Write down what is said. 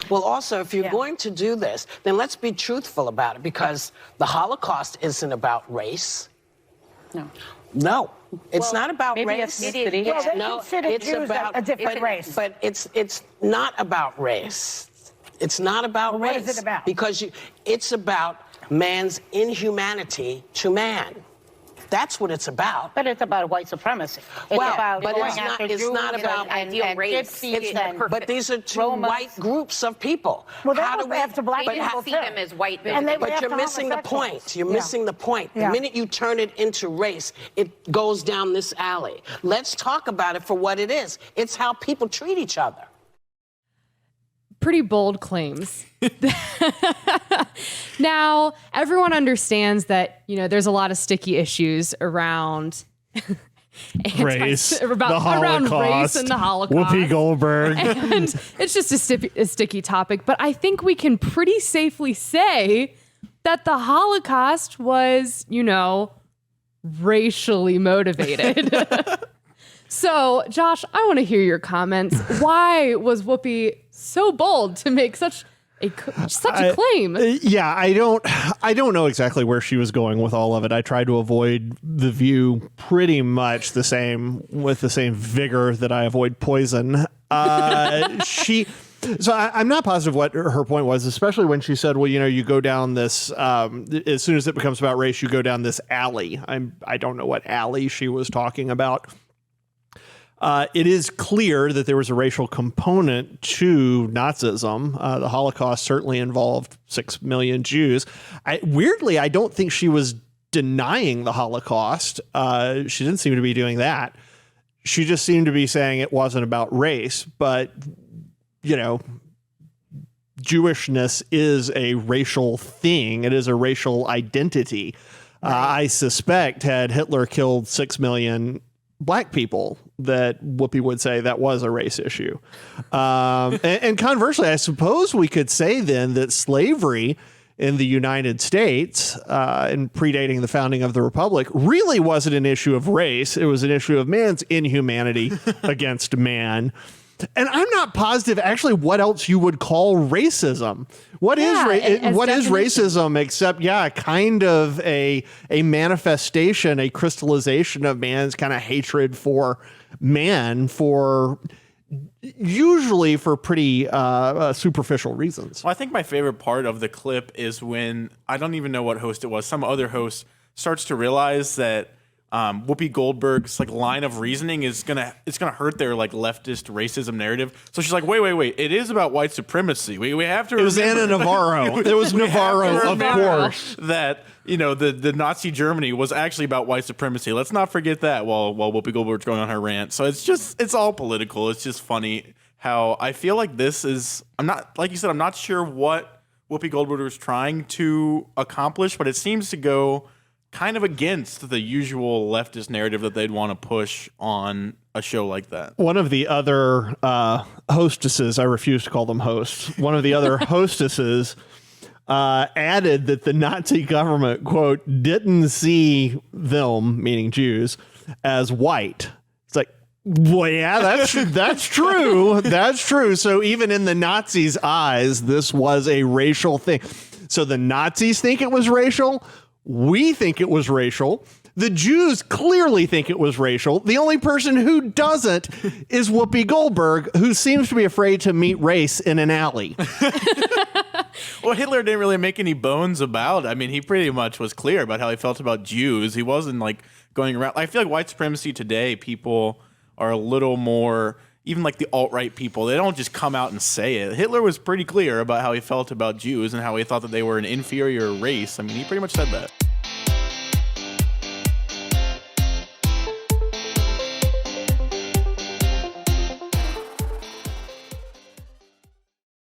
Well, also, if you're going to do this, then let's be truthful about it, because the Holocaust isn't about race. No, it's not about race. It's about a different race. But it's not about race. It's not about race. What is it about? Because it's about man's inhumanity to man. That's what it's about. But it's about white supremacy. It's about but going it's after not. It's Jews not about and race. But these are two white groups of people. Well, they go after black They people didn't see them as white people. But you're missing the point. You're missing the point. The minute you turn it into race, it goes down this alley. Let's talk about it for what it is. It's how people treat each other. Pretty bold claims. Now, everyone understands that, there's a lot of sticky issues around race, around race and the Holocaust. Whoopi Goldberg. And it's just a sticky topic. But I think we can pretty safely say that the Holocaust was, racially motivated. So, Josh, I want to hear your comments. Why was Whoopi so bold to make such a claim? Yeah, I don't know exactly where she was going with all of it. I tried to avoid The View pretty much the same vigor that I avoid poison. So I'm not positive what her point was, especially when she said, well, you go down this, as soon as it becomes about race, you go down this alley. I don't know what alley she was talking about. It is clear that there was a racial component to Nazism. The Holocaust certainly involved 6 million Jews. Weirdly, I don't think she was denying the Holocaust. She didn't seem to be doing that. She just seemed to be saying it wasn't about race. But, Jewishness is a racial thing. It is a racial identity. Right. I suspect had Hitler killed 6 million black people, that Whoopi would say that was a race issue. And conversely, I suppose we could say then that slavery in the United States, and predating the founding of the Republic, really wasn't an issue of race. It was an issue of man's inhumanity against man. And I'm not positive actually what else you would call racism. What is racism except, kind of a manifestation, a crystallization of man's kind of hatred for man, usually for pretty superficial reasons. Well, I think my favorite part of the clip is when, I don't even know what host it was, some other host starts to realize that Whoopi Goldberg's line of reasoning is gonna hurt their leftist racism narrative. So she's like, wait, it is about white supremacy. We have to. It was Anna Navarro. It was Navarro, of course. That the Nazi Germany was actually about white supremacy. Let's not forget that while Whoopi Goldberg's going on her rant. So it's all political. It's just funny how I feel like this is. I'm not sure what Whoopi Goldberg was trying to accomplish, but it seems to go kind of against the usual leftist narrative that they'd want to push on a show like that. One of the other hostesses, I refuse to call them hosts, one of the other hostesses added that the Nazi government, quote, didn't see them, meaning Jews, as white. It's like, well, yeah, that's true. That's true. So even in the Nazis' eyes, this was a racial thing. So the Nazis think it was racial. We think it was racial. The Jews clearly think it was racial. The only person who doesn't is Whoopi Goldberg, who seems to be afraid to meet race in an alley. Well, Hitler didn't really make any bones about. I mean, he pretty much was clear about how he felt about Jews. He wasn't going around. I feel like white supremacy today, people are a little more, even the alt-right people, they don't just come out and say it. Hitler was pretty clear about how he felt about Jews and how he thought that they were an inferior race. I mean, he pretty much said that.